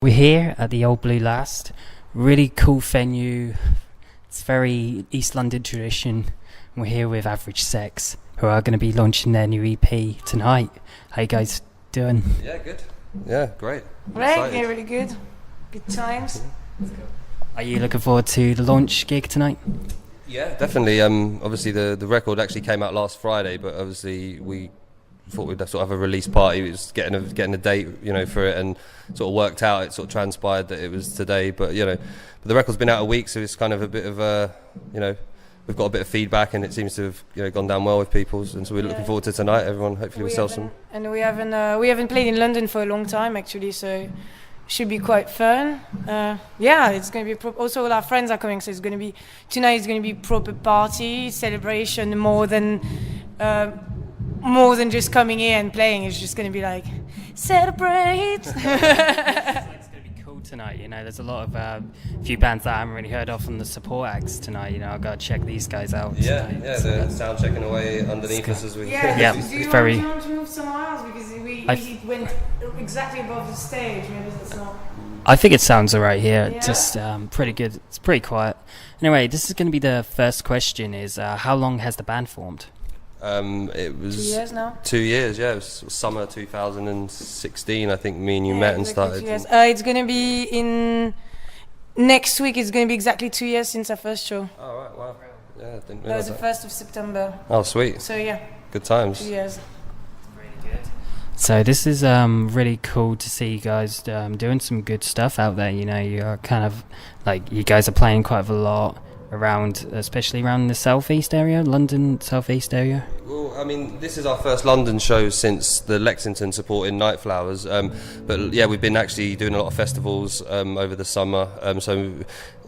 We're here at the Old Blue Last. Really cool venue. It's very East London tradition. We're here with Average Sex, who are going to be launching their new EP tonight. How you guys doing? Yeah, good. Yeah, great. Right, yeah, really good. Good times. Are you looking forward to the launch gig tonight? Yeah, definitely. Obviously, the record actually came out last Friday, but obviously we thought we'd sort of have a release party. It was getting a date, for it, and sort of worked out. It sort of transpired that it was today, but but the record's been out a week, so it's kind of a bit of a, we've got a bit of feedback, and it seems to have gone down well with people, and so we're looking forward to tonight. Everyone, hopefully, will sell some. And we haven't played in London for a long time actually, so should be quite fun. It's going to be also all our friends are coming, so it's going to be tonight. Is going to be proper party celebration more than just coming here and playing. It's just going to be like celebrate. It's going to be cool tonight. There's a lot of few bands that I haven't really heard of from the support acts tonight. I've got to check these guys out. Tonight. They're sound checking away underneath us as we. Do you want to move somewhere else, because it went exactly above the stage. Maybe that's not. I think it sounds alright here. Yeah. Just pretty good. It's pretty quiet. Anyway, this is going to be the first question. Is how long has the band formed? It was 2 years now. 2 years, yeah. It was summer 2016. I think me and you met and started. 2 years. It's going to be in next week. It's going to be exactly 2 years since our first show. Oh right, wow. Yeah, I didn't That was realise the 1st of September. Oh sweet. So yeah. Good times. 2 years. Really good. So this is really cool to see you guys doing some good stuff out there. You're kind of like, you guys are playing quite a lot around, especially around the southeast area, London southeast area. Well, I mean, this is our first London show since the Lexington support in Night Flowers. But yeah, we've been actually doing a lot of festivals over the summer. So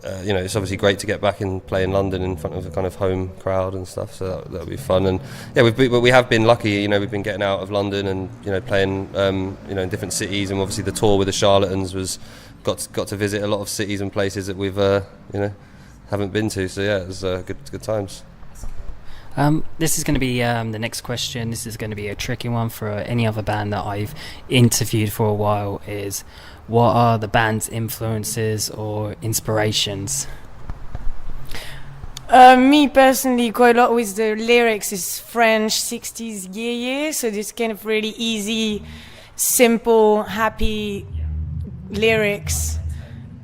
it's obviously great to get back and play in London in front of a kind of home crowd and stuff. So that'll be fun. And yeah, we have been lucky. We've been getting out of London and playing in different cities. And obviously the tour with the Charlatans was got to visit a lot of cities and places that we've haven't been to. So yeah, it was good times. This is going to be the next question. This is going to be a tricky one for any other band that I've interviewed for a while. Is what are the band's influences or inspirations? Me personally, quite a lot with the lyrics is French 60s yeah. So this kind of really easy, simple, happy lyrics,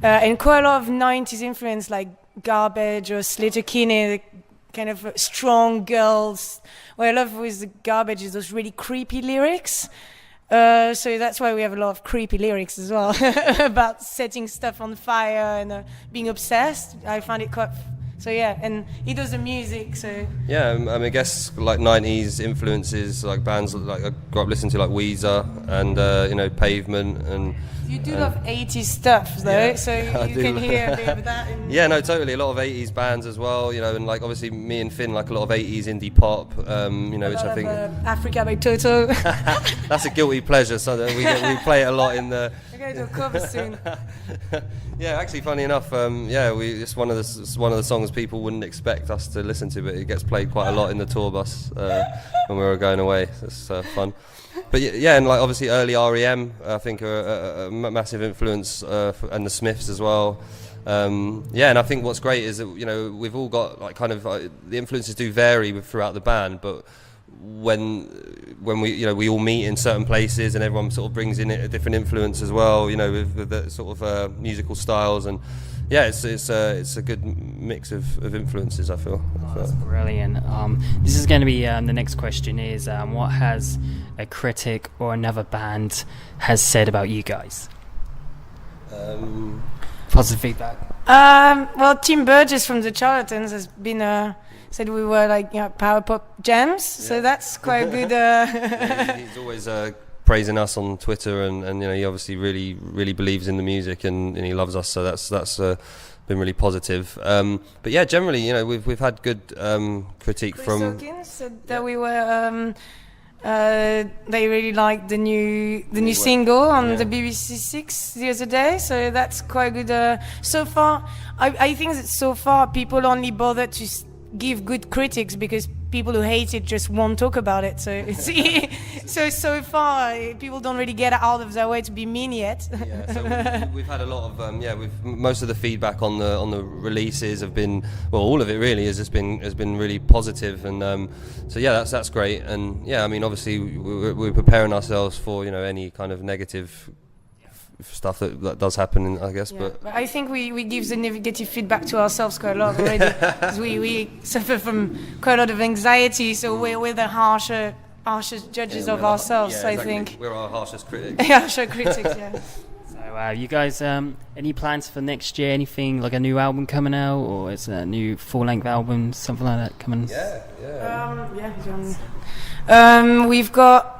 and quite a lot of 90s influence like Garbage or Sleater-Kinney, kind of strong girls. What I love with the Garbage is those really creepy lyrics. So that's why we have a lot of creepy lyrics as well about setting stuff on fire and being obsessed. I find it quite. So yeah, and he does the music. So yeah, I guess like 90s influences, like bands like I grew up listening to like Weezer and Pavement and. You do love 80s stuff though, yeah, so you can hear a bit of that. Yeah, no, totally. A lot of 80s bands as well, and like obviously me and Finn like a lot of 80s indie pop, which I think. Africa by Toto. That's a guilty pleasure, so that we play it a lot in the. We're going to do a cover soon. Yeah, actually, funny enough, it's one of the songs people wouldn't expect us to listen to, but it gets played quite a lot in the tour bus when we were going away. It's fun. But yeah, and like obviously early REM, I think are a massive influence, and the Smiths as well. And I think what's great is that we've all got like kind of the influences do vary throughout the band, but when we all meet in certain places and everyone sort of brings in a different influence as well, with the sort of musical styles, and yeah, it's a good mix of influences, I feel. That's brilliant. This is going to be the next question is what has a critic or another band has said about you guys? Positive feedback. Well, Tim Burgess from the Charlatans has been said we were like power pop gems, so that's quite a good. He's always praising us on Twitter, and he obviously really believes in the music, and he loves us, so that's been really positive. But yeah, generally, we've had good critique Chris from. Hawkins said that we were. They really liked the new single on the BBC Six the other day, so that's quite good. So far, I think that so far people only bother to give good critics because people who hate it just won't talk about it. So it's so far people don't really get out of their way to be mean yet. Yeah, so we've had a lot of most of the feedback on the releases have been, well, all of it really has been really positive, and so yeah, that's great. And yeah, I mean, obviously we're preparing ourselves for any kind of negative stuff that does happen, I guess. Yeah. But I think we give the negative feedback to ourselves quite a lot already, because we suffer from quite a lot of anxiety, so we're the harshest judges of ourselves. Yeah, I exactly. think We're our harshest critics. Harsher critics. Yeah. So you guys, any plans for next year? Anything like a new album coming out, or is a new full-length album, something like that coming? We've got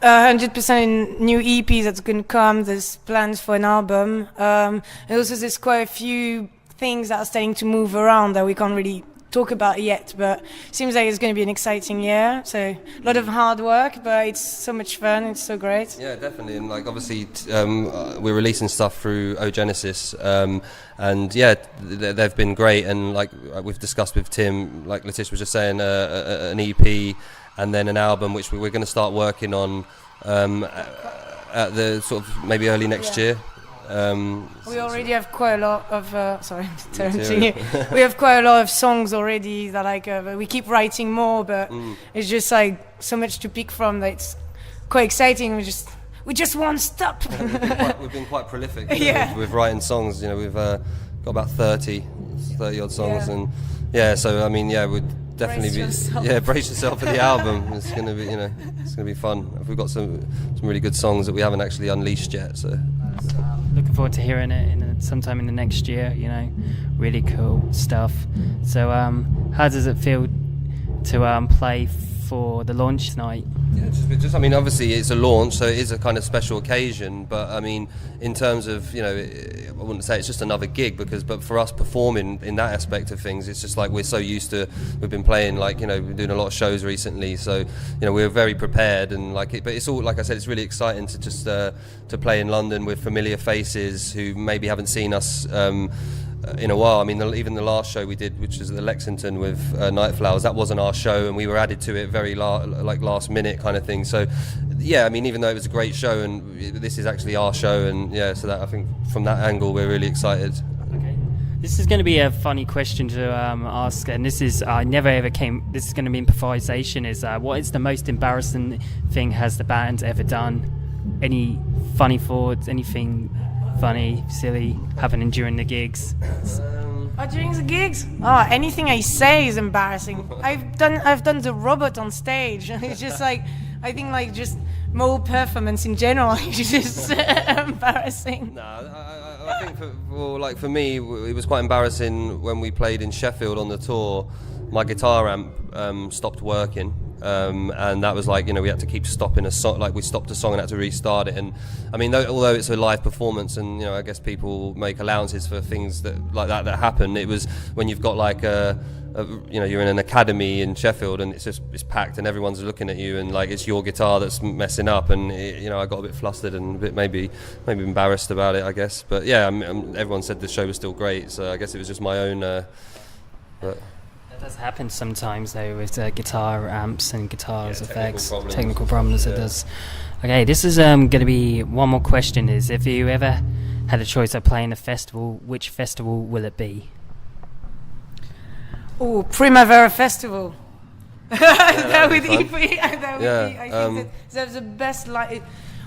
100% new EP that's going to come. There's plans for an album. And also there's quite a few things that are starting to move around that we can't really talk about yet, but it seems like it's going to be an exciting year. So a lot of hard work, but it's so much fun. It's so great. Yeah, definitely. And like obviously we're releasing stuff through Ogenesis, and yeah, they've been great. And like we've discussed with Tim, like Letitia was just saying, an EP and then an album, which we're going to start working on at the sort of maybe early next year. We already have quite a lot of sorry, we have quite a lot of songs already that we keep writing more, but it's just like so much to pick from that it's quite exciting. We just won't stop. We've been quite prolific with writing songs. We've got about 30 odd songs, and yeah, so I mean, yeah, we'd definitely brace yourself for the album. It's gonna be it's gonna be fun. We've got some really good songs that we haven't actually unleashed yet, so looking forward to hearing it sometime in the next year. Really cool stuff. So how does it feel to play for the launch night? I mean, obviously it's a launch, so it is a kind of special occasion, but I mean, in terms of, I wouldn't say it's just another gig, but for us performing in that aspect of things, it's just like we're so used to, we've been playing we're doing a lot of shows recently, so, we're very prepared, and but it's all, like I said, it's really exciting to just, to play in London with familiar faces who maybe haven't seen us, in a while. I mean, even the last show we did, which was at the Lexington with Night Flowers, that wasn't our show, and we were added to it very last minute kind of thing. So, yeah, I mean, even though it was a great show, and this is actually our show, and yeah, so that I think from that angle we're really excited. Okay. This is going to be a funny question to ask, and this is this is going to be improvisation. Is what is the most embarrassing thing has the band ever done? Any funny thoughts? Anything funny, silly happening during the gigs? During the gigs? Anything I say is embarrassing. I've done the robot on stage. It's just I think just more performance in general is just embarrassing. I think for me, it was quite embarrassing when we played in Sheffield on the tour. My guitar amp stopped working. And that was we had to keep stopping a song, we stopped a song and had to restart it. And I mean, although it's a live performance, and I guess people make allowances for things that happen, it was when you've got you're in an academy in Sheffield and it's packed and everyone's looking at you, and it's your guitar that's messing up, and I got a bit flustered and a bit maybe embarrassed about it, I guess. But yeah, everyone said the show was still great, so I guess it was just my own but It does happen sometimes though with guitar amps and guitars effects, problems. technical problems. It does. Okay, this is going to be one more question. Is if you ever had a choice of playing a festival, which festival will it be? Oh, Primavera Festival. That would be. I think they have the best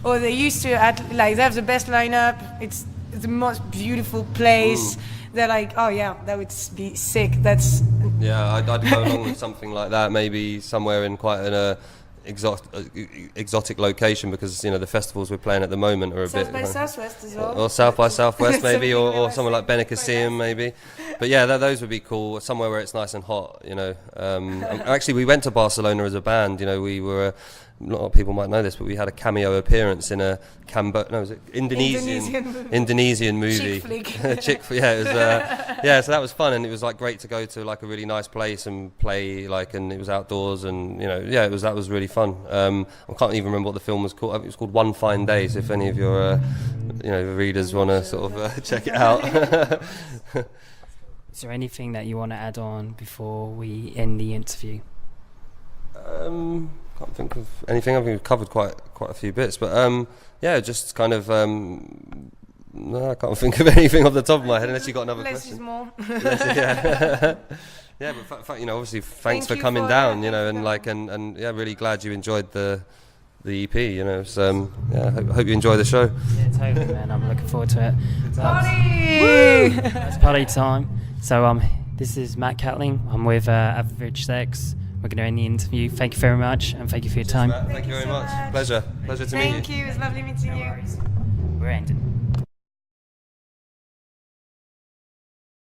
or they used to they have the best lineup. It's the most beautiful place. They're that would be sick. I'd go along with something like that, maybe somewhere in quite an exotic location, because the festivals we're playing at the moment are a South bit by Southwest as well. or South by Southwest maybe, or somewhere like Benicassim maybe. But yeah, those would be cool. Somewhere where it's nice and hot. Actually, we went to Barcelona as a band. We were. A lot of people might know this, but we had a cameo appearance in a Indonesian movie. Chick flick. It was so that was fun, and it was great to go to a really nice place and play and it was outdoors, and that was really fun. I can't even remember what the film was called. It was called One Fine Day. So if any of your readers want to sort of check it out. Is there anything that you want to add on before we end the interview? Can't think of anything. I think we've covered quite a few bits, but yeah, just kind of. No, I can't think of anything off the top of my head unless you got another Less question. is more. Yeah. Yeah, but you know, obviously, thanks for you coming for down. that. You know, and yeah, really glad you enjoyed the EP. You know, so yeah, hope you enjoy the show. Yeah, totally, man. I'm looking forward to it. Party! It's party time. So this is Matt Catling. I'm with Average Sex. We're going to end the interview. Thank you very much, and thank you for your time. Matt, thank you very much. Pleasure to meet you. Thank you. It was lovely meeting you. We're ending.